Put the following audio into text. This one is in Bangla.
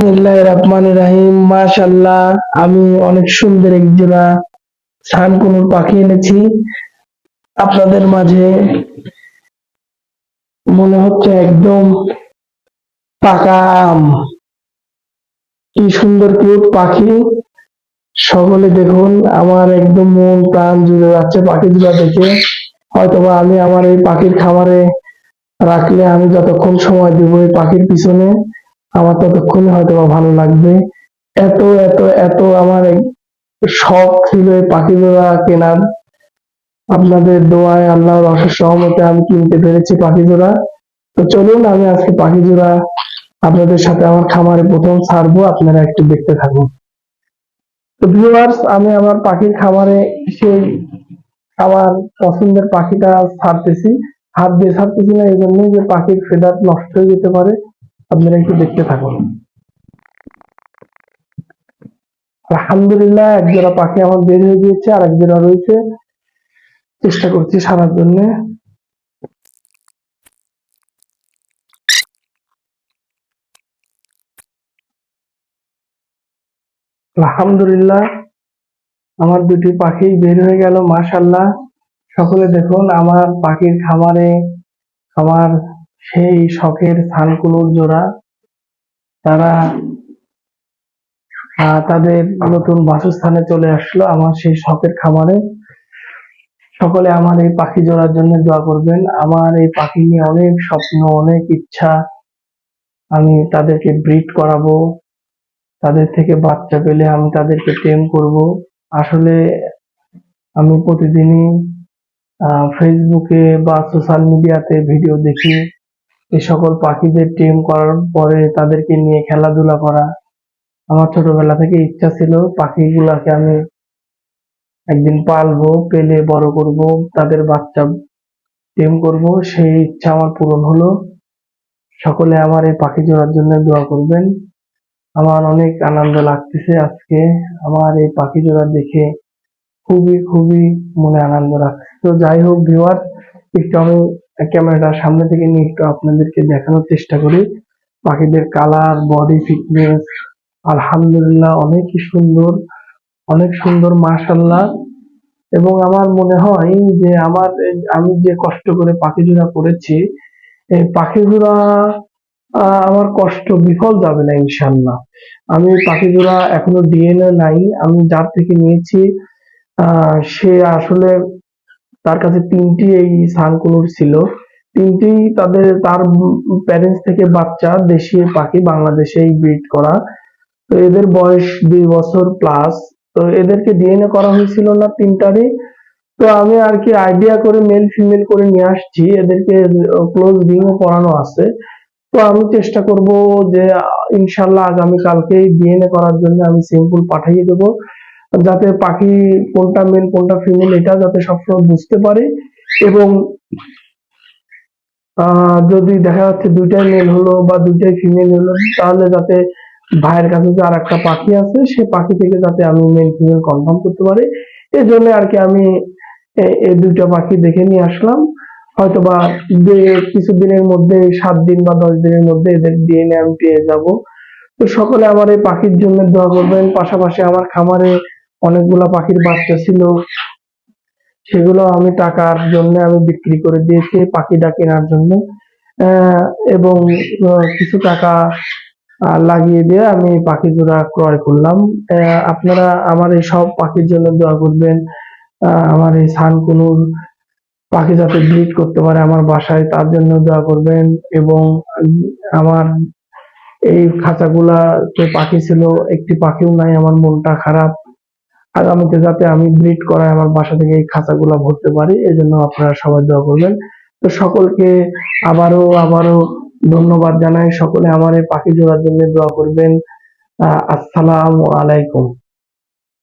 বিসমিল্লাহির রহমানির রহিম। মাশাআল্লাহ, আমি অনেক সুন্দর এক জোড়া সানকুনুর পাখি এনেছি আপনাদের মাঝে। মনে হচ্ছে একদম পাকা আম। কি সুন্দর কিউট পাখি। সকলে দেখুন, আমার একদম মন প্রাণ জুড়ে যাচ্ছে পাখি দুটা দেখে। হয়তোবা আমি আমার এই পাখির খামারে রাখলে আমি যতক্ষণ সময় দিব এই পাখির পিছনে, আমার ততক্ষণ হয়তোবা ভালো লাগবে। এত এত এত আমার শখ ছিল এই পাখি জোড়া কেনার। আপনাদের দোয়ায়, আল্লাহর অশেষ রহমতে আমি কিনতে পেরেছি পাখি জোড়া। তো চলুন, আমি আজকে পাখি জোড়া আপনাদের সাথে আমার খামারে প্রথম ছাড়বো, আপনারা একটু দেখতে থাকুন। তো ভিউয়ার্স, আমি আমার পাখির খামারে সেই আমার পছন্দের পাখিটা ছাড়তেছি। হাত দিয়ে ছাড়তেছি না, এই জন্যই যে পাখির ফেদার নষ্ট হয়ে যেতে পারে। আপনারা একটু দেখতে থাকুন। আলহামদুলিল্লাহ, এক জোড়া পাখি আমার বের হয়ে গিয়েছে, আর এক জোড়া রয়েছে। চেষ্টা করছি সারার জন্য। আলহামদুলিল্লাহ, আমার দুটি পাখি বের হয়ে গেল। মাশাআল্লাহ, সকলে দেখুন আমার পাখির খামারে আমার সেই শখের সানকুনুর জোড়া, তারা তাদের নতুন বাসস্থানে চলে আসলো আমার সেই শখের খামারে। সকলে আমার এই পাখি জোড়ার জন্য দোয়া করবেন। আমার এই পাখি নিয়ে অনেক স্বপ্ন, অনেক ইচ্ছা। আমি তাদেরকে ব্রিড করাবো, তাদের থেকে বাচ্চা পেলে আমি তাদেরকে টেম করব। আসলে আমি প্রতিদিনই ফেসবুকে বা সোশ্যাল মিডিয়াতে ভিডিও দেখি এই সকল পাখিদের টেম করার পরে তাদেরকে নিয়ে খেলাধুলা করা। আমার ছোটবেলা থেকে ইচ্ছা ছিল পাখিগুলাকে আমি একদিন পালবো, পেলে বড় করব, তাদের বাচ্চা টেম করব। সেই ইচ্ছা আমার পূরণ হলো। সকলে আমার এই পাখি জোড়ার জন্য দোয়া করবেন। আমার অনেক আনন্দ লাগতেছে আজকে আমার এই পাখি জোড়া দেখে। খুবই খুবই মনে আনন্দ রাখছে। তো যাই হোক ভিউয়ার্স, একটু আমি ক্যামেরাটার সামনে থেকে নিয়ে একটু আপনাদেরকে দেখানোর চেষ্টা করি। পাখিদের কালার, বডি ফিটনেস আলহামদুলিল্লাহ অনেকই সুন্দর, অনেক সুন্দর মাশাআল্লাহ। এবং আমার মনে হয় যে আমি যে কষ্ট করে পাখি জোড়া করেছি, এই পাখি জোড়া আমার কষ্ট বিফল যাবে না ইনশাল্লাহ। আমি পাখি জোড়া এখনো ডিএনএ নাই, আমি যার থেকে নিয়েছি সে আসলে তার কাছে তিনটি এই সানকুনুর ছিল। তিনটি তার প্যারেন্টস থেকে বাচ্চা, দেশি পাখি, বাংলাদেশেই ব্রিড করা। তো এদের বয়স 2 বছর প্লাস। তো এদেরকে ডিএনএ করা হয়েছিল না তিনটারই। তো আমি আর কি আইডিয়া করে মেল ফিমেল করে নিয়ে আসছি। এদেরকে ক্লোজ রিংও করানো আছে। তো আমি চেষ্টা করব যে ইনশাল্লাহ আগামী কালকেই ডিএনএ করার জন্য আমি স্যাম্পল পাঠিয়ে দেবো, যাতে পাখি কোনটা মেল কোনটা ফিমেল এটা যাতে সবসময় বুঝতে পারে। এবং যদি দেখা যাচ্ছে দুইটাই মেল হলো বা দুইটাই ফিমেল হলো, তাহলে যাতে ভাইয়ের কাছে যে আর একটা পাখি আছে সে পাখি থেকে যাতে আমি মেল ফিমেল কনফার্ম করতে পারি, এই জন্য আর কি আমি এই দুইটা পাখি দেখে নিয়ে আসলাম। হয়তোবা কিছুদিনের মধ্যে, 7 দিন বা 10 দিনের মধ্যে এদের ডিএনএ আমি পেয়ে যাব। তো সকলে আমার এই পাখির জন্য দোয়া করবেন। পাশাপাশি আমার খামারে অনেকগুলা পাখির বাচ্চা ছিল, সেগুলো আমি টাকার জন্য আমি বিক্রি করে দিয়েছি পাখিটা কেনার জন্য। আহ, এবং কিছু টাকা লাগিয়ে দিয়ে আমি পাখি জোড়া ক্রয় করলাম। আপনারা আমার এই সব পাখির জন্য দোয়া করবেন। আমার এই সানকুনুর পাখি যাতে ব্রিড করতে পারে আমার বাসায়, তার জন্য দোয়া করবেন। এবং আমার এই খাঁচাগুলাতে পাখি ছিল, একটি পাখিও নাই, আমার মনটা খারাপ। আগামীতে যাতে আমি ব্রিড করায় আমার বাসা থেকে এই খাঁচাগুলা ভরতে পারি, এজন্য আপনারা সবাই দোয়া করবেন। তো সকলকে আবারও আবারও ধন্যবাদ জানাই। সকলে আমার এই পাখি জোড়ার জন্য দোয়া করবেন। আসসালামু আলাইকুম।